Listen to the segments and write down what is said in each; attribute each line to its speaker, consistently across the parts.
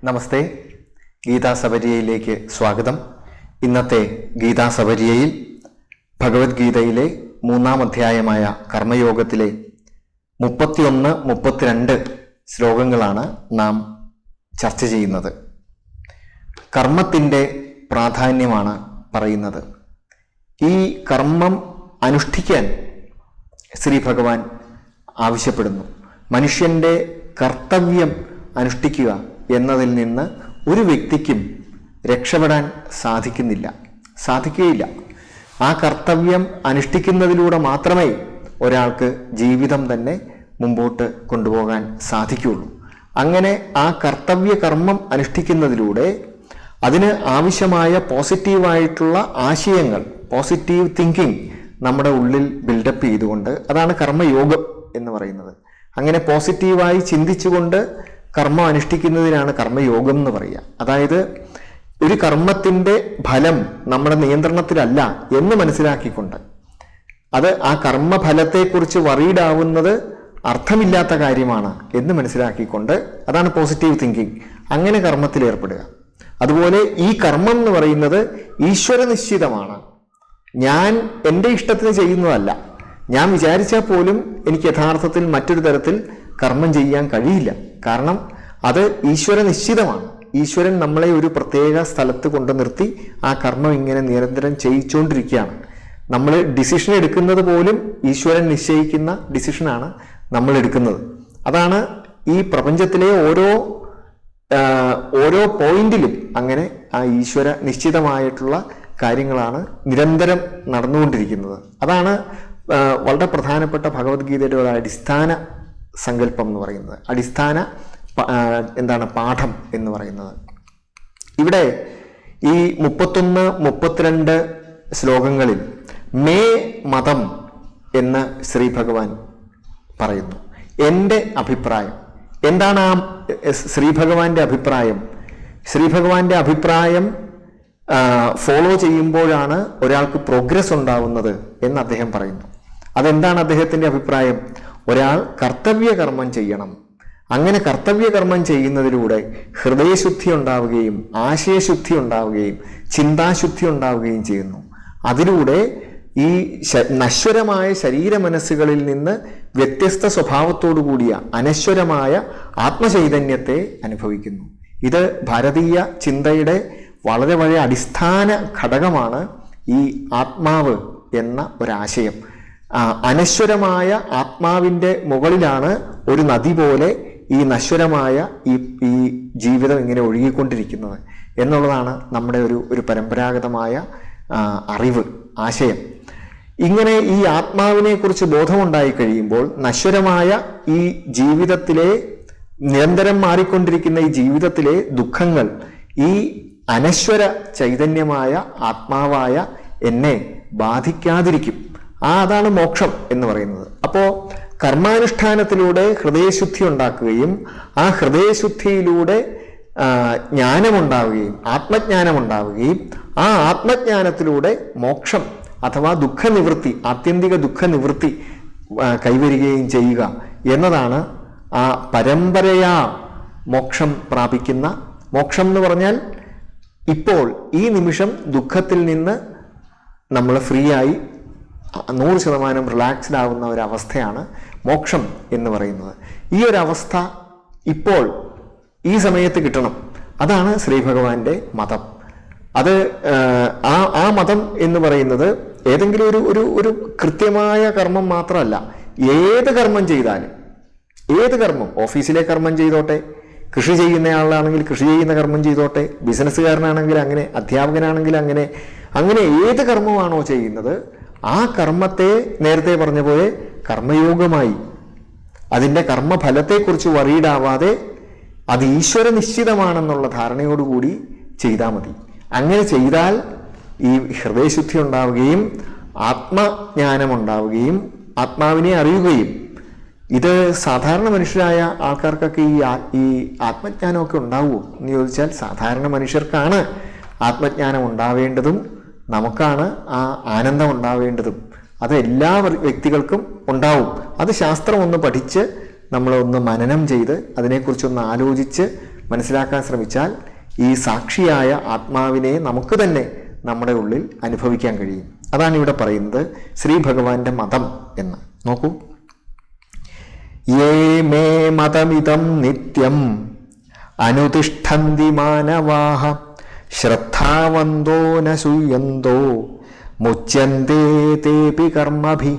Speaker 1: നമസ്തേ, ഗീതാസബരിയയിലേക്ക് സ്വാഗതം. ഇന്നത്തെ ഗീതാസബരിയയിൽ ഭഗവത്ഗീതയിലെ 3-ാം അധ്യായമായ കർമ്മയോഗത്തിലെ 31-32 ശ്ലോകങ്ങളാണ് നാം ചർച്ച ചെയ്യുന്നത്. കർമ്മത്തിൻ്റെ പ്രാധാന്യമാണ് പറയുന്നത്. ഈ കർമ്മം അനുഷ്ഠിക്കാൻ ശ്രീ ഭഗവാൻ ആവശ്യപ്പെടുന്നു. മനുഷ്യൻ്റെ കർത്തവ്യം അനുഷ്ഠിക്കുക എന്നതിൽ നിന്ന് ഒരു വ്യക്തിക്കും രക്ഷപ്പെടാൻ സാധിക്കുകയില്ല. ആ കർത്തവ്യം അനുഷ്ഠിക്കുന്നതിലൂടെ മാത്രമേ ഒരാൾക്ക് ജീവിതം തന്നെ മുമ്പോട്ട് കൊണ്ടുപോകാൻ സാധിക്കുകയുള്ളൂ. അങ്ങനെ ആ കർത്തവ്യ കർമ്മം അനുഷ്ഠിക്കുന്നതിലൂടെ അതിന് ആവശ്യമായ പോസിറ്റീവായിട്ടുള്ള ആശയങ്ങൾ, പോസിറ്റീവ് തിങ്കിങ് നമ്മുടെ ഉള്ളിൽ ബിൽഡപ്പ് ചെയ്തുകൊണ്ട്, അതാണ് കർമ്മയോഗം എന്ന് പറയുന്നത്. അങ്ങനെ പോസിറ്റീവായി ചിന്തിച്ചുകൊണ്ട് കർമ്മം അനുഷ്ഠിക്കുന്നതിനാണ് കർമ്മയോഗം എന്ന് പറയുക. അതായത് ഒരു കർമ്മത്തിൻ്റെ ഫലം നമ്മുടെ നിയന്ത്രണത്തിലല്ല എന്ന് മനസ്സിലാക്കിക്കൊണ്ട്, അത് ആ കർമ്മഫലത്തെക്കുറിച്ച് വറീഡാവുന്നത് അർത്ഥമില്ലാത്ത കാര്യമാണ് എന്ന് മനസ്സിലാക്കിക്കൊണ്ട്, അതാണ് പോസിറ്റീവ് തിങ്കിങ്. അങ്ങനെ കർമ്മത്തിൽ ഏർപ്പെടുക. അതുപോലെ ഈ കർമ്മം എന്ന് പറയുന്നത് ഈശ്വരനിശ്ചിതമാണ്. ഞാൻ എൻ്റെ ഇഷ്ടത്തിന് ചെയ്യുന്നതല്ല. ഞാൻ വിചാരിച്ചാൽ പോലും എനിക്ക് യഥാർത്ഥത്തിൽ മറ്റൊരു തരത്തിൽ കർമ്മം ചെയ്യാൻ കഴിയില്ല. കാരണം അത് ഈശ്വര നിശ്ചിതമാണ്. ഈശ്വരൻ നമ്മളെ ഒരു പ്രത്യേക സ്ഥലത്ത് കൊണ്ടു നിർത്തി ആ കർമ്മം ഇങ്ങനെ നിരന്തരം ചെയ്യിച്ചുകൊണ്ടിരിക്കുകയാണ്. നമ്മൾ ഡിസിഷൻ എടുക്കുന്നത് പോലും ഈശ്വരൻ നിശ്ചയിക്കുന്ന ഡിസിഷനാണ് നമ്മൾ എടുക്കുന്നത്. അതാണ് ഈ പ്രപഞ്ചത്തിലെ ഓരോ പോയിന്റിലും അങ്ങനെ ആ ഈശ്വര നിശ്ചിതമായിട്ടുള്ള കാര്യങ്ങളാണ് നിരന്തരം നടന്നുകൊണ്ടിരിക്കുന്നത്. അതാണ് വളരെ പ്രധാനപ്പെട്ട ഭഗവത്ഗീതയുടെ ഒരു അടിസ്ഥാന സങ്കല്പം എന്ന് പറയുന്നത്, അടിസ്ഥാന പാഠം എന്ന് പറയുന്നത്. ഇവിടെ ഈ 31-32 ശ്ലോകങ്ങളിൽ മേ മതം എന്ന് ശ്രീ ഭഗവാൻ പറയുന്നു. എൻ്റെ അഭിപ്രായം എന്താണ്? ആ ശ്രീ ഭഗവാന്റെ അഭിപ്രായം, ശ്രീ ഭഗവാന്റെ അഭിപ്രായം ഫോളോ ചെയ്യുമ്പോഴാണ് ഒരാൾക്ക് പ്രോഗ്രസ് ഉണ്ടാവുന്നത് എന്ന് അദ്ദേഹം പറയുന്നു. അതെന്താണ് അദ്ദേഹത്തിൻ്റെ അഭിപ്രായം? ഒരാൾ കർത്തവ്യകർമ്മം ചെയ്യണം. അങ്ങനെ കർത്തവ്യകർമ്മം ചെയ്യുന്നതിലൂടെ ഹൃദയശുദ്ധി ഉണ്ടാവുകയും ആശയശുദ്ധി ഉണ്ടാവുകയും ചിന്താശുദ്ധി ഉണ്ടാവുകയും ചെയ്യുന്നു. അതിലൂടെ ഈ നശ്വരമായ ശരീര മനസ്സുകളിൽ നിന്ന് വ്യത്യസ്ത സ്വഭാവത്തോടു കൂടിയ അനശ്വരമായ ആത്മചൈതന്യത്തെ അനുഭവിക്കുന്നു. ഇത് ഭാരതീയ ചിന്തയുടെ വളരെ വളരെ അടിസ്ഥാന ഘടകമാണ് ഈ ആത്മാവ് എന്ന ഒരാശയം. അനശ്വരമായ ആത്മാവിൻ്റെ മുകളിലാണ് ഒരു നദി പോലെ ഈ നശ്വരമായ ഈ ജീവിതം ഇങ്ങനെ ഒഴുകിക്കൊണ്ടിരിക്കുന്നത് എന്നുള്ളതാണ് നമ്മുടെ ഒരു പരമ്പരാഗതമായ അറിവ്, ആശയം. ഇങ്ങനെ ഈ ആത്മാവിനെ കുറിച്ച് ബോധമുണ്ടായി കഴിയുമ്പോൾ നശ്വരമായ ഈ ജീവിതത്തിലെ, നിരന്തരം മാറിക്കൊണ്ടിരിക്കുന്ന ഈ ജീവിതത്തിലെ ദുഃഖങ്ങൾ ഈ അനശ്വര ചൈതന്യമായ ആത്മാവായ എന്നെ ബാധിക്കാതിരിക്കും. അതാണ് മോക്ഷം എന്ന് പറയുന്നത്. അപ്പോൾ കർമാനുഷ്ഠാനത്തിലൂടെ ഹൃദയശുദ്ധി ഉണ്ടാക്കുകയും ആ ഹൃദയശുദ്ധിയിലൂടെ ജ്ഞാനമുണ്ടാവുകയും ആത്മജ്ഞാനമുണ്ടാവുകയും ആ ആത്മജ്ഞാനത്തിലൂടെ മോക്ഷം അഥവാ ദുഃഖനിവൃത്തി, ആത്യന്തിക ദുഃഖനിവൃത്തി കൈവരികയും ചെയ്യുക എന്നതാണ് ആ പരമ്പരയാ മോക്ഷം പ്രാപിക്കുന്ന. മോക്ഷം എന്ന് പറഞ്ഞാൽ ഇപ്പോൾ ഈ നിമിഷം ദുഃഖത്തിൽ നിന്ന് നമ്മൾ ഫ്രീ ആയി 100% റിലാക്സ്ഡ് ആവുന്ന ഒരവസ്ഥയാണ് മോക്ഷം എന്ന് പറയുന്നത്. ഈ ഒരവസ്ഥ ഇപ്പോൾ ഈ സമയത്ത് കിട്ടണം. അതാണ് ശ്രീ ഭഗവാന്റെ മതം. അത് ആ മതം എന്ന് പറയുന്നത് ഏതെങ്കിലും ഒരു കൃത്യമായ കർമ്മം മാത്രമല്ല. ഏത് കർമ്മം ചെയ്താലും, ഏത് കർമ്മം, ഓഫീസിലെ കർമ്മം ചെയ്തോട്ടെ, കൃഷി ചെയ്യുന്നയാളാണെങ്കിൽ കൃഷി ചെയ്യുന്ന കർമ്മം ചെയ്തോട്ടെ, ബിസിനസ്സുകാരനാണെങ്കിൽ അങ്ങനെ, അധ്യാപകനാണെങ്കിൽ അങ്ങനെ ഏത് കർമ്മമാണോ ചെയ്യുന്നത് ആ കർമ്മത്തെ നേരത്തെ പറഞ്ഞ പോലെ കർമ്മയോഗമായി അതിൻ്റെ കർമ്മഫലത്തെക്കുറിച്ച് വറീഡാവാതെ അത് ഈശ്വര നിശ്ചിതമാണെന്നുള്ള ധാരണയോടുകൂടി ചെയ്താൽ മതി. അങ്ങനെ ചെയ്താൽ ഈ ഹൃദയശുദ്ധി ഉണ്ടാവുകയും ആത്മജ്ഞാനം ഉണ്ടാവുകയും ആത്മാവിനെ അറിയുകയും, ഇത് സാധാരണ മനുഷ്യരായ ആൾക്കാർക്കൊക്കെ ഈ ആത്മജ്ഞാനമൊക്കെ ഉണ്ടാവുമോ എന്ന് ചോദിച്ചാൽ സാധാരണ മനുഷ്യർക്കാണ് ആത്മജ്ഞാനം ഉണ്ടാവേണ്ടതും നമുക്കാണ് ആ ആനന്ദം ഉണ്ടാവേണ്ടതും. അത് എല്ലാ വ്യക്തികൾക്കും ഉണ്ടാവും. അത് ശാസ്ത്രം ഒന്ന് പഠിച്ച് നമ്മളൊന്ന് മനനം ചെയ്ത് അതിനെക്കുറിച്ചൊന്ന് ആലോചിച്ച് മനസ്സിലാക്കാൻ ശ്രമിച്ചാൽ ഈ സാക്ഷിയായ ആത്മാവിനെ നമുക്ക് തന്നെ നമ്മുടെ ഉള്ളിൽ അനുഭവിക്കാൻ കഴിയും. അതാണ് ഇവിടെ പറയുന്നത് ശ്രീ ഭഗവാന്റെ മതം എന്ന്. നോക്കൂ, യേ മേ മതമിതം നിത്യം അനുതിഷ്ഠന്തി മാനവാഹ ശ്രദ്ധാവന്തോ ന ശൂയന്തോ മുച്യന്തേ തേപി കർമ്മഭി.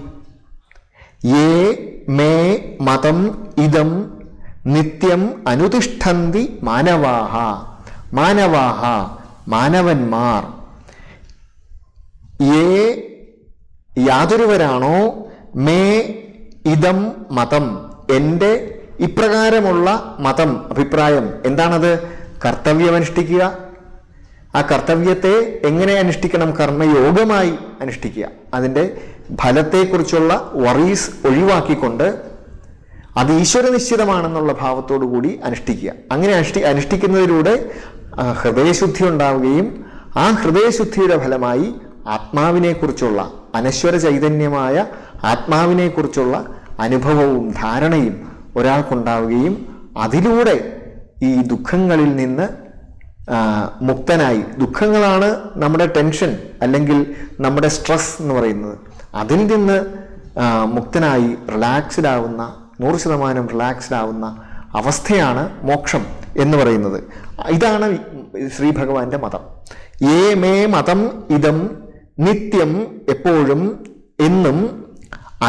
Speaker 1: യേ മേ മതം ഇദം നിത്യം അനുതിഷ്ഠന്തി മാനവാഹ. മാനവാഹ, മാനവന്മാർ. യേ, യാതൊരുവരാണോ, മേ ഇദം മതം, എൻ്റെ ഇപ്രകാരമുള്ള മതം, അഭിപ്രായം. എന്താണത്? കർത്തവ്യമനുഷ്ഠിക്കുക. ആ കർത്തവ്യത്തെ എങ്ങനെ അനുഷ്ഠിക്കണം? കർമ്മയോഗമായി അനുഷ്ഠിക്കുക. അതിൻ്റെ ഫലത്തെക്കുറിച്ചുള്ള വറീസ് ഒഴിവാക്കിക്കൊണ്ട് അത് ഈശ്വരനിശ്ചിതമാണെന്നുള്ള ഭാവത്തോടു കൂടി അനുഷ്ഠിക്കുക. അങ്ങനെ അനുഷ്ഠിക്കുന്നതിലൂടെ ഹൃദയശുദ്ധി ഉണ്ടാവുകയും ആ ഹൃദയശുദ്ധിയുടെ ഫലമായി ആത്മാവിനെക്കുറിച്ചുള്ള, അനശ്വര ചൈതന്യമായ ആത്മാവിനെക്കുറിച്ചുള്ള അനുഭവവും ധാരണയും ഒരാൾക്കുണ്ടാവുകയും അതിലൂടെ ഈ ദുഃഖങ്ങളിൽ നിന്ന് മുക്തനായി, ദുഃഖങ്ങളാണ് നമ്മുടെ ടെൻഷൻ അല്ലെങ്കിൽ നമ്മുടെ സ്ട്രെസ് എന്ന് പറയുന്നത്, അതിൽ നിന്ന് മുക്തനായി റിലാക്സ്ഡ് ആവുന്ന, 100% റിലാക്സ്ഡ് ആവുന്ന അവസ്ഥയാണ് മോക്ഷം എന്ന് പറയുന്നത്. ഇതാണ് ശ്രീ ഭഗവാന്റെ മതം. യേ മേ മതം ഇദം നിത്യം, എപ്പോഴും എന്നും,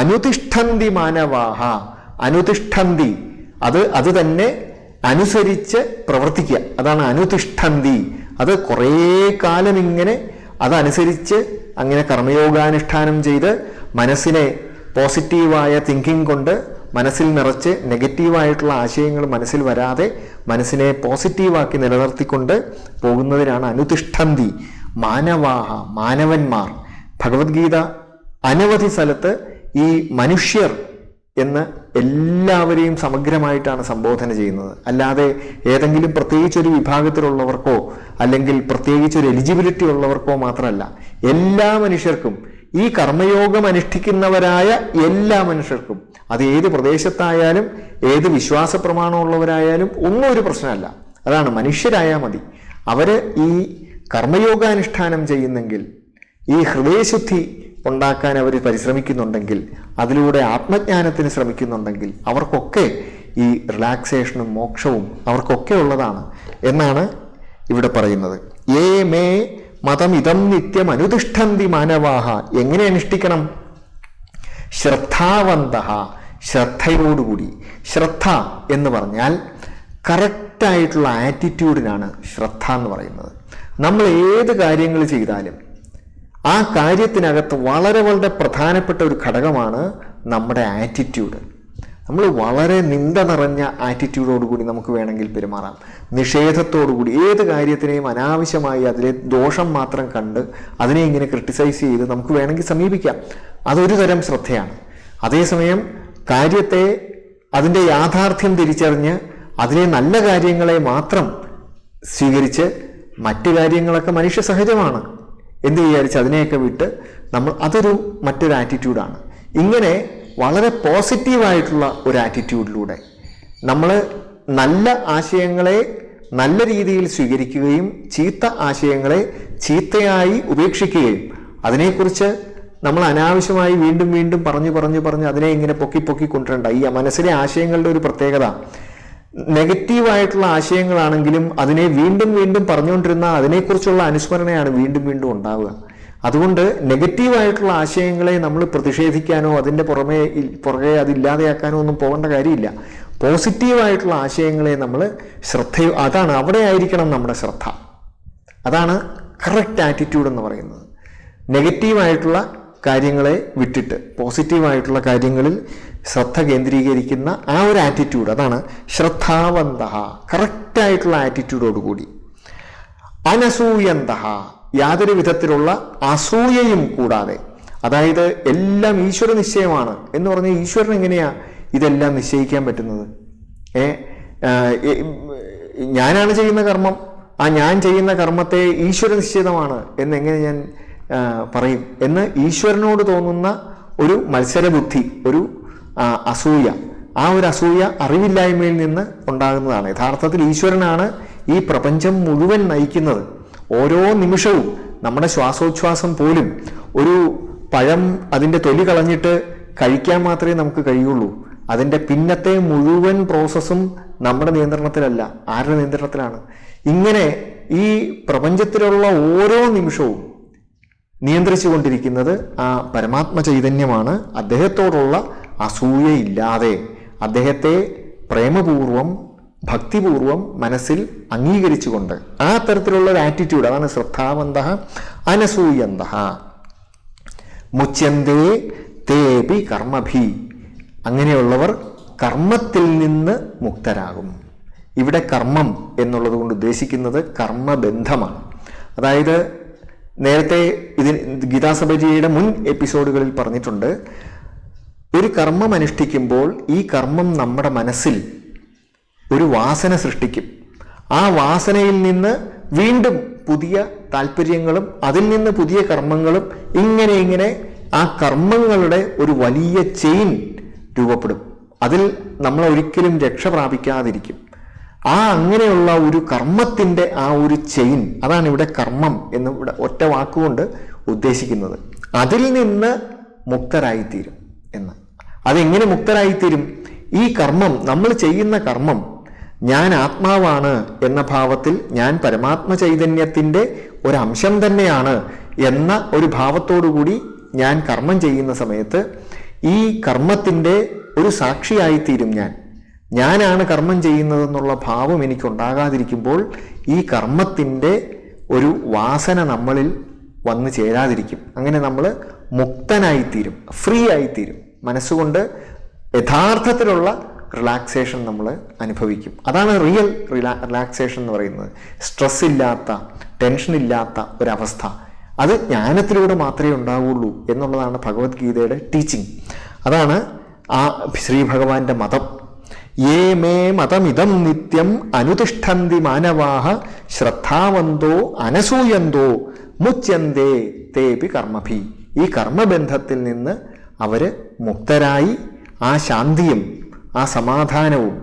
Speaker 1: അനുതിഷ്ഠന്തി മാനവാഹ. അനുതിഷ്ഠന്തി, അത് തന്നെ അനുസരിച്ച് പ്രവർത്തിക്കുക. അതാണ് അനുതിഷ്ഠന്തി. അത് കുറേ കാലം ഇങ്ങനെ അതനുസരിച്ച് അങ്ങനെ കർമ്മയോഗാനുഷ്ഠാനം ചെയ്ത് മനസ്സിനെ പോസിറ്റീവായ തിങ്കിങ് കൊണ്ട് മനസ്സിൽ നിറച്ച് നെഗറ്റീവായിട്ടുള്ള ആശയങ്ങൾ മനസ്സിൽ വരാതെ മനസ്സിനെ പോസിറ്റീവാക്കി നിലനിർത്തിക്കൊണ്ട് പോകുന്നതിനാണ് അനുതിഷ്ഠന്തി മാനവാഹ, മാനവന്മാർ. ഭഗവത്ഗീത അനവധി സ്ഥലത്ത് ഈ മനുഷ്യർ എന്ന് എല്ലാവരെയും സമഗ്രമായിട്ടാണ് സംബോധന ചെയ്യുന്നത്. അല്ലാതെ ഏതെങ്കിലും പ്രത്യേകിച്ചൊരു വിഭാഗത്തിലുള്ളവർക്കോ അല്ലെങ്കിൽ പ്രത്യേകിച്ചൊരു എലിജിബിലിറ്റി ഉള്ളവർക്കോ മാത്രമല്ല, എല്ലാ മനുഷ്യർക്കും, ഈ കർമ്മയോഗം അനുഷ്ഠിക്കുന്നവരായ എല്ലാ മനുഷ്യർക്കും, അത് ഏത് പ്രദേശത്തായാലും ഏത് വിശ്വാസ പ്രമാണമുള്ളവരായാലും ഒന്നും ഒരു പ്രശ്നമല്ല. അതാണ്, മനുഷ്യരായാൽ മതി. അവര് ഈ കർമ്മയോഗാനുഷ്ഠാനം ചെയ്യുന്നെങ്കിൽ, ഈ ഹൃദയശുദ്ധി ഉണ്ടാക്കാൻ അവർ പരിശ്രമിക്കുന്നുണ്ടെങ്കിൽ, അതിലൂടെ ആത്മജ്ഞാനത്തിന് ശ്രമിക്കുന്നുണ്ടെങ്കിൽ അവർക്കൊക്കെ ഈ റിലാക്സേഷനും മോക്ഷവും അവർക്കൊക്കെ ഉള്ളതാണ് എന്നാണ് ഇവിടെ പറയുന്നത്. യേ മേ മതം ഇതം നിത്യം അനുതിഷ്ഠന്തി മാനവാഹ. എങ്ങനെ അനുഷ്ഠിക്കണം? ശ്രദ്ധാവന്തഃ, ശ്രദ്ധയോടുകൂടി. ശ്രദ്ധ എന്ന് പറഞ്ഞാൽ കറക്റ്റായിട്ടുള്ള ആറ്റിറ്റ്യൂഡിനാണ് ശ്രദ്ധ എന്ന് പറയുന്നത്. നമ്മൾ ഏത് കാര്യങ്ങൾ ചെയ്താലും ആ കാര്യത്തിനകത്ത് വളരെ വളരെ പ്രധാനപ്പെട്ട ഒരു ഘടകമാണ് നമ്മുടെ ആറ്റിറ്റ്യൂഡ്. നമ്മൾ വളരെ നിന്ദ നിറഞ്ഞ ആറ്റിറ്റ്യൂഡോടുകൂടി നമുക്ക് വേണമെങ്കിൽ പെരുമാറാം. നിഷേധത്തോടുകൂടി ഏത് കാര്യത്തിനെയും അനാവശ്യമായി അതിലെ ദോഷം മാത്രം കണ്ട് അതിനെ ഇങ്ങനെ ക്രിട്ടിസൈസ് ചെയ്ത് നമുക്ക് വേണമെങ്കിൽ സമീപിക്കാം. അതൊരു തരം ശ്രദ്ധയാണ്. അതേസമയം കാര്യത്തെ അതിൻ്റെ യാഥാർത്ഥ്യം തിരിച്ചറിഞ്ഞ് അതിലെ നല്ല കാര്യങ്ങളെ മാത്രം സ്വീകരിച്ച് മറ്റു കാര്യങ്ങളൊക്കെ മനുഷ്യ സഹജമാണ് എന്ന് വിചാരിച്ച് അതിനെയൊക്കെ വിട്ട് നമ്മൾ, അതൊരു മറ്റൊരു ആറ്റിറ്റ്യൂഡാണ്. ഇങ്ങനെ വളരെ പോസിറ്റീവായിട്ടുള്ള ഒരു ആറ്റിറ്റ്യൂഡിലൂടെ നമ്മൾ നല്ല ആശയങ്ങളെ നല്ല രീതിയിൽ സ്വീകരിക്കുകയും ചീത്ത ആശയങ്ങളെ ചീത്തയായി ഉപേക്ഷിക്കുകയും അതിനെക്കുറിച്ച് നമ്മൾ അനാവശ്യമായി വീണ്ടും വീണ്ടും പറഞ്ഞ് അതിനെ ഇങ്ങനെ പൊക്കി കൊണ്ടുവരണ്ട. ഈ മനസ്സിലെ ആശയങ്ങളുടെ ഒരു പ്രത്യേകത, നെഗറ്റീവായിട്ടുള്ള ആശയങ്ങളാണെങ്കിലും അതിനെ വീണ്ടും വീണ്ടും പറഞ്ഞുകൊണ്ടിരുന്ന അതിനെക്കുറിച്ചുള്ള അനുസ്മരണയാണ് വീണ്ടും വീണ്ടും ഉണ്ടാവുക. അതുകൊണ്ട് നെഗറ്റീവായിട്ടുള്ള ആശയങ്ങളെ നമ്മൾ പ്രതിഷേധിക്കാനോ അതിൻ്റെ പുറകെ അതില്ലാതെയാക്കാനോ ഒന്നും പോകേണ്ട കാര്യമില്ല. പോസിറ്റീവായിട്ടുള്ള ആശയങ്ങളെ നമ്മൾ അതാണ്, അവിടെ ആയിരിക്കണം നമ്മുടെ ശ്രദ്ധ. അതാണ് കറക്റ്റ് ആറ്റിറ്റ്യൂഡ് എന്ന് പറയുന്നത്. നെഗറ്റീവായിട്ടുള്ള കാര്യങ്ങളെ വിട്ടിട്ട് പോസിറ്റീവായിട്ടുള്ള കാര്യങ്ങളിൽ ശ്രദ്ധ കേന്ദ്രീകരിക്കുന്ന ആ ഒരു ആറ്റിറ്റ്യൂഡ്, അതാണ് ശ്രദ്ധാവന്തഃ, കറക്റ്റായിട്ടുള്ള ആറ്റിറ്റ്യൂഡോടുകൂടി. അനസൂയന്തഃ, യാതൊരു വിധത്തിലുള്ള അസൂയയും കൂടാതെ. അതായത് എല്ലാം ഈശ്വര നിശ്ചയമാണ് എന്ന് പറഞ്ഞാൽ ഈശ്വരൻ എങ്ങനെയാ ഇതെല്ലാം നിശ്ചയിക്കാൻ പറ്റുന്നത്? ഞാനാണ് ചെയ്യുന്ന കർമ്മം, ആ ഞാൻ ചെയ്യുന്ന കർമ്മത്തെ ഈശ്വര നിശ്ചിതമാണ് എന്നെങ്ങനെ ഞാൻ പറയും എന്ന് ഈശ്വരനോട് തോന്നുന്ന ഒരു മത്സരബുദ്ധി, ഒരു അസൂയ, ആ ഒരു അസൂയ അറിവില്ലായ്മയിൽ നിന്ന് ഉണ്ടാകുന്നതാണ്. യഥാർത്ഥത്തിൽ ഈശ്വരനാണ് ഈ പ്രപഞ്ചം മുഴുവൻ നയിക്കുന്നത്. ഓരോ നിമിഷവും നമ്മുടെ ശ്വാസോച്ഛ്വാസം പോലും ഒരു പഴം അതിൻ്റെ തൊലി കളഞ്ഞിട്ട് കഴിക്കാൻ മാത്രമേ നമുക്ക് കഴിയുള്ളൂ. അതിൻ്റെ പിന്നത്തെ മുഴുവൻ പ്രോസസ്സും നമ്മുടെ നിയന്ത്രണത്തിലല്ല, ആരുടെ നിയന്ത്രണത്തിലാണ്? ഇങ്ങനെ ഈ പ്രപഞ്ചത്തിലുള്ള ഓരോ നിമിഷവും നിയന്ത്രിച്ചു കൊണ്ടിരിക്കുന്നത് ആ പരമാത്മ ചൈതന്യമാണ്. അദ്ദേഹത്തോടുള്ള അസൂയയില്ലാതെ അദ്ദേഹത്തെ പ്രേമപൂർവം ഭക്തിപൂർവം മനസ്സിൽ അംഗീകരിച്ചുകൊണ്ട് ആ തരത്തിലുള്ള ഒരു ആറ്റിറ്റ്യൂഡ്, അതാണ് ശ്രദ്ധാവന്തഃ അനസൂയന്തഃ മുച്യന്തേ തേപി കർമ്മഭി. അങ്ങനെയുള്ളവർ കർമ്മത്തിൽ നിന്ന് മുക്തരാകും. ഇവിടെ കർമ്മം എന്നുള്ളത് കൊണ്ട് ഉദ്ദേശിക്കുന്നത് കർമ്മബന്ധമാണ്. അതായത് നേരത്തെ ഗീതാസഭജിയുടെ മുൻ എപ്പിസോഡുകളിൽ പറഞ്ഞിട്ടുണ്ട്, ഒരു കർമ്മം അനുഷ്ഠിക്കുമ്പോൾ ഈ കർമ്മം നമ്മുടെ മനസ്സിൽ ഒരു വാസന സൃഷ്ടിക്കും. ആ വാസനയിൽ നിന്ന് വീണ്ടും പുതിയ താല്പര്യങ്ങളും അതിൽ നിന്ന് പുതിയ കർമ്മങ്ങളും ഇങ്ങനെ ആ കർമ്മങ്ങളുടെ ഒരു വലിയ ചെയിൻ രൂപപ്പെടും. അതിൽ നമ്മൾ ഒരിക്കലും രക്ഷ പ്രാപിക്കാതിരിക്കും. ആ അങ്ങനെയുള്ള ഒരു കർമ്മത്തിൻ്റെ ആ ഒരു ചെയിൻ, അതാണ് ഇവിടെ കർമ്മം എന്ന് ഇവിടെ ഒറ്റ വാക്കുകൊണ്ട് ഉദ്ദേശിക്കുന്നത്. അതിൽ നിന്ന് മുക്തരായിത്തീരും എന്ന്. അതെങ്ങനെ മുക്തരായിത്തീരും? ഈ കർമ്മം, നമ്മൾ ചെയ്യുന്ന കർമ്മം ഞാൻ ആത്മാവാണ് എന്ന ഭാവത്തിൽ, ഞാൻ പരമാത്മ ചൈതന്യത്തിൻ്റെ ഒരംശം തന്നെയാണ് എന്ന ഒരു ഭാവത്തോടുകൂടി ഞാൻ കർമ്മം ചെയ്യുന്ന സമയത്ത് ഈ കർമ്മത്തിൻ്റെ ഒരു സാക്ഷിയായിത്തീരും. ഞാനാണ് കർമ്മം ചെയ്യുന്നതെന്നുള്ള ഭാവം എനിക്കുണ്ടാകാതിരിക്കുമ്പോൾ ഈ കർമ്മത്തിൻ്റെ ഒരു വാസന നമ്മളിൽ വന്നു ചേരാതിരിക്കും. അങ്ങനെ നമ്മൾ മുക്തനായിത്തീരും, ഫ്രീ ആയിത്തീരും. മനസ്സുകൊണ്ട് യഥാർത്ഥത്തിലുള്ള റിലാക്സേഷൻ നമ്മൾ അനുഭവിക്കും. അതാണ് റിയൽ റിലാക്സേഷൻ എന്ന് പറയുന്നത്. സ്ട്രെസ് ഇല്ലാത്ത, ടെൻഷൻ ഇല്ലാത്ത ഒരവസ്ഥ. അത് ജ്ഞാനത്തിലൂടെ മാത്രമേ ഉണ്ടാവുള്ളൂ എന്നുള്ളതാണ് ഭഗവത്ഗീതയുടെ ടീച്ചിങ്. അതാണ് ആ ശ്രീ ഭഗവാന്റെ മതം. യേ മേ മതമിതം നിത്യം അനുതിഷ്ഠന്തി മാനവാഹ ശ്രദ്ധാവന്തോ അനസൂയന്തോ മുച്യന്തേ തേപി കർമ്മഭി. ഈ കർമ്മബന്ധത്തിൽ നിന്ന് അവർ മുക്തരായി ആ ശാന്തിയും ആ സമാധാനവും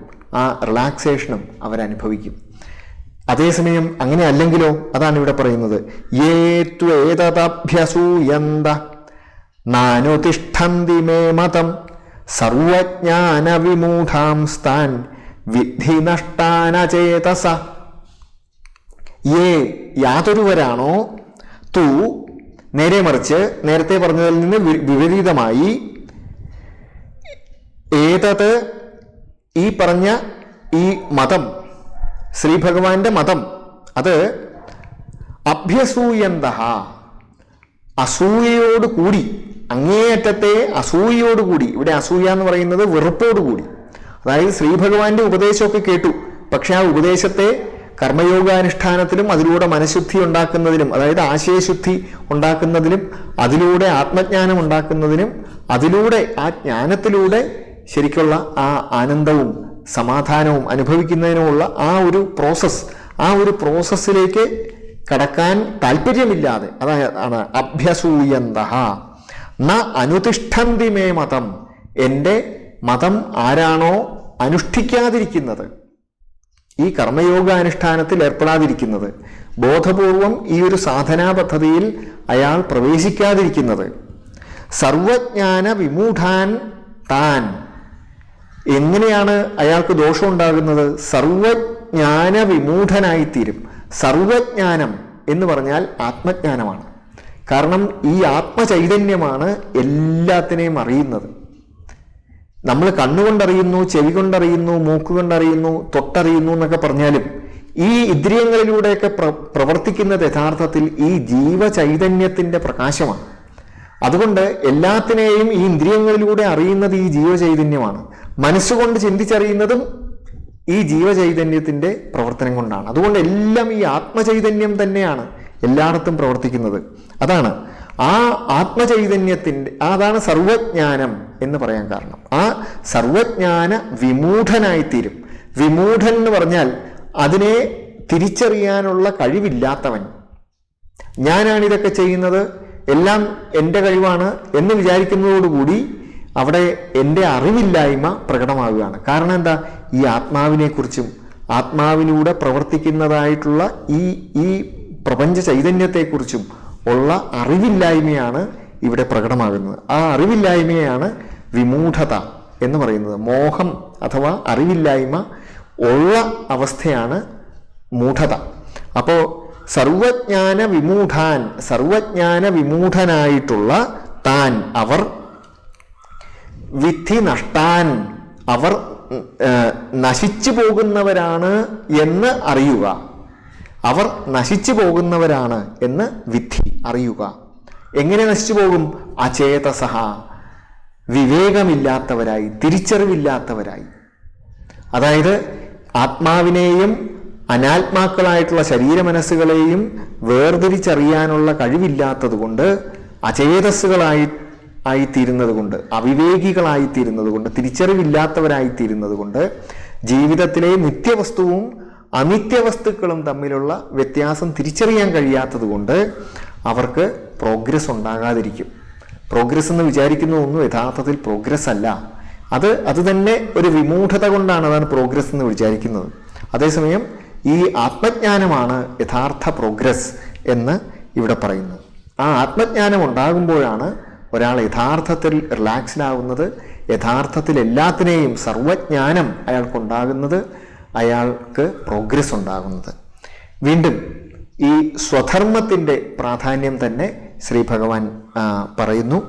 Speaker 1: ആ റിലാക്സേഷനും അവരനുഭവിക്കും. അതേസമയം അങ്ങനെ അല്ലെങ്കിലോ? അതാണ് ഇവിടെ പറയുന്നത്. യേ ത്വേതദഭ്യസൂയന്ത നാനുതിഷ്ഠന്തി മേ മതം സർവജ്ഞാന വിമൂഢാംസ്താൻ വിദ്ധി നഷ്ടാനചേതസ. യേ യാതൊരുവരാണോ, തു നേരെ മറിച്ച് നേരത്തെ പറഞ്ഞതിൽ നിന്ന് വിപരീതമായി, ഏതത് ഈ പറഞ്ഞ ഈ മതം, ശ്രീ ഭഗവാന്റെ മതം, അത് അഭ്യസൂയന്തഃ അസൂയയോടുകൂടി, അങ്ങേയറ്റത്തെ അസൂയയോടുകൂടി. ഇവിടെ അസൂയ എന്ന് പറയുന്നത് വെറുപ്പോടുകൂടി. അതായത് ശ്രീ ഭഗവാന്റെ ഉപദേശമൊക്കെ കേട്ടു, പക്ഷെ ആ ഉപദേശത്തെ കർമ്മയോഗാനുഷ്ഠാനത്തിലും അതിലൂടെ മനഃശുദ്ധി ഉണ്ടാക്കുന്നതിനും, അതായത് ആശയശുദ്ധി ഉണ്ടാക്കുന്നതിനും, അതിലൂടെ ആത്മജ്ഞാനം ഉണ്ടാക്കുന്നതിനും, അതിലൂടെ ആ ജ്ഞാനത്തിലൂടെ ശരിക്കുള്ള ആ ആനന്ദവും സമാധാനവും അനുഭവിക്കുന്നതിനുമുള്ള ആ ഒരു പ്രോസസ്സ്, ആ ഒരു പ്രോസസ്സിലേക്ക് കടക്കാൻ താല്പര്യമില്ലാതെ, അതാണ് അഭ്യസൂയന്തഃ ന അനുതിഷ്ഠന്തി മേ മതം. എൻ്റെ മതം ആരാണോ അനുഷ്ഠിക്കാതിരിക്കുന്നത്, ഈ കർമ്മയോഗാനുഷ്ഠാനത്തിൽ ഏർപ്പെടാതിരിക്കുന്നത്, ബോധപൂർവം ഈ ഒരു സാധനാ പദ്ധതിയിൽ അയാൾ പ്രവേശിക്കാതിരിക്കുന്നത്, സർവജ്ഞാന വിമൂഢാൻ താൻ. എങ്ങനെയാണ് അയാൾക്ക് ദോഷം ഉണ്ടാകുന്നത്? സർവജ്ഞാന വിമൂഢനായിത്തീരും. സർവജ്ഞാനം എന്ന് പറഞ്ഞാൽ ആത്മജ്ഞാനമാണ്. കാരണം ഈ ആത്മചൈതന്യമാണ് എല്ലാത്തിനെയും അറിയുന്നത്. നമ്മൾ കണ്ണുകൊണ്ടറിയുന്നു, ചെവി കൊണ്ടറിയുന്നു, മൂക്കുകൊണ്ടറിയുന്നു, തൊട്ടറിയുന്നു എന്നൊക്കെ പറഞ്ഞാലും ഈ ഇന്ദ്രിയങ്ങളിലൂടെയൊക്കെ പ്രവർത്തിക്കുന്നത് യഥാർത്ഥത്തിൽ ഈ ജീവചൈതന്യത്തിൻ്റെ പ്രകാശമാണ്. അതുകൊണ്ട് എല്ലാത്തിനെയും ഈ ഇന്ദ്രിയങ്ങളിലൂടെ അറിയുന്നത് ഈ ജീവചൈതന്യമാണ്. മനസ്സുകൊണ്ട് ചിന്തിച്ചറിയുന്നതും ഈ ജീവചൈതന്യത്തിൻ്റെ പ്രവർത്തനം കൊണ്ടാണ്. അതുകൊണ്ട് എല്ലാം ഈ ആത്മചൈതന്യം തന്നെയാണ് എല്ലായിടത്തും പ്രവർത്തിക്കുന്നത്. അതാണ് ആ ആത്മചൈതന്യത്തിൻ്റെ, അതാണ് സർവജ്ഞാനം എന്ന് പറയാൻ കാരണം. ആ സർവജ്ഞാന വിമൂഢനായിത്തീരും. വിമൂഢൻ എന്ന് പറഞ്ഞാൽ അതിനെ തിരിച്ചറിയാനുള്ള കഴിവില്ലാത്തവൻ. ഞാനാണിതൊക്കെ ചെയ്യുന്നത്, എല്ലാം എൻ്റെ കഴിവാണ് എന്ന് വിചാരിക്കുന്നതോടുകൂടി അവിടെ എൻ്റെ അറിവില്ലായ്മ പ്രകടമാവുകയാണ്. കാരണം എന്താ? ഈ ആത്മാവിനെക്കുറിച്ചും ആത്മാവിലൂടെ പ്രവർത്തിക്കുന്നതായിട്ടുള്ള ഈ പ്രപഞ്ച ചൈതന്യത്തെക്കുറിച്ചും ഉള്ള അറിവില്ലായ്മയാണ് ഇവിടെ പ്രകടമാകുന്നത്. ആ അറിവില്ലായ്മയാണ് വിമൂഢത എന്ന് പറയുന്നത്. മോഹം അഥവാ അറിവില്ലായ്മ ഉള്ള അവസ്ഥയാണ് മൂഢത. അപ്പോൾ സർവജ്ഞാന വിമൂഢനായിട്ടുള്ള താൻ, അവർ വിധി നഷ്ടാൻ, അവർ നശിച്ചു പോകുന്നവരാണ് എന്ന് അറിയുക. അവർ നശിച്ചു പോകുന്നവരാണ് എന്ന് വിധി അറിയുക. എങ്ങനെ നശിച്ചു പോകും? അചേതസഹ, വിവേകമില്ലാത്തവരായി, തിരിച്ചറിവില്ലാത്തവരായി. അതായത് ആത്മാവിനെയും അനാത്മാക്കളായിട്ടുള്ള ശരീരമനസ്സുകളെയും വേർതിരിച്ചറിയാനുള്ള കഴിവില്ലാത്തത് കൊണ്ട്, ആയിത്തീരുന്നത് കൊണ്ട്, അവിവേകികളായിത്തീരുന്നത് കൊണ്ട്, തിരിച്ചറിവില്ലാത്തവരായിത്തീരുന്നത് കൊണ്ട്, ജീവിതത്തിലെ നിത്യവസ്തുവും അനിത്യവസ്തുക്കളും തമ്മിലുള്ള വ്യത്യാസം തിരിച്ചറിയാൻ കഴിയാത്തത് കൊണ്ട് അവർക്ക് പ്രോഗ്രസ് ഉണ്ടാകാതിരിക്കും. പ്രോഗ്രസ് എന്ന് വിചാരിക്കുന്ന ഒന്നും യഥാർത്ഥത്തിൽ പ്രോഗ്രസ് അല്ല. അത് തന്നെ ഒരു വിമൂഢത കൊണ്ടാണ് അതാണ് പ്രോഗ്രസ് എന്ന് വിചാരിക്കുന്നത്. അതേസമയം ഈ ആത്മജ്ഞാനമാണ് യഥാർത്ഥ പ്രോഗ്രസ് എന്ന് ഇവിടെ പറയുന്നു. ആ ആത്മജ്ഞാനം ഉണ്ടാകുമ്പോഴാണ് ഒരാൾ യഥാർത്ഥത്തിൽ റിലാക്സ്ഡ് ആവുന്നത്, യഥാർത്ഥത്തിൽ എല്ലാത്തിനെയും സർവജ്ഞാനം അയാൾക്കുണ്ടാകുന്നത്, അയാൾക്ക് പ്രോഗ്രസ് ഉണ്ടാകുന്നത്. വീണ്ടും ഈ സ്വധർമ്മത്തിൻ്റെ പ്രാധാന്യം തന്നെ ശ്രീ ഭഗവാൻ പറയുന്നു.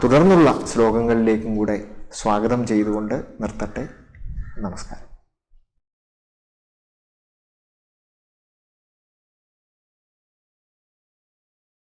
Speaker 1: തുടർന്നുള്ള ശ്ലോകങ്ങളിലേക്കും കൂടെ സ്വാഗതം ചെയ്തുകൊണ്ട് നിർത്തട്ടെ. നമസ്കാരം.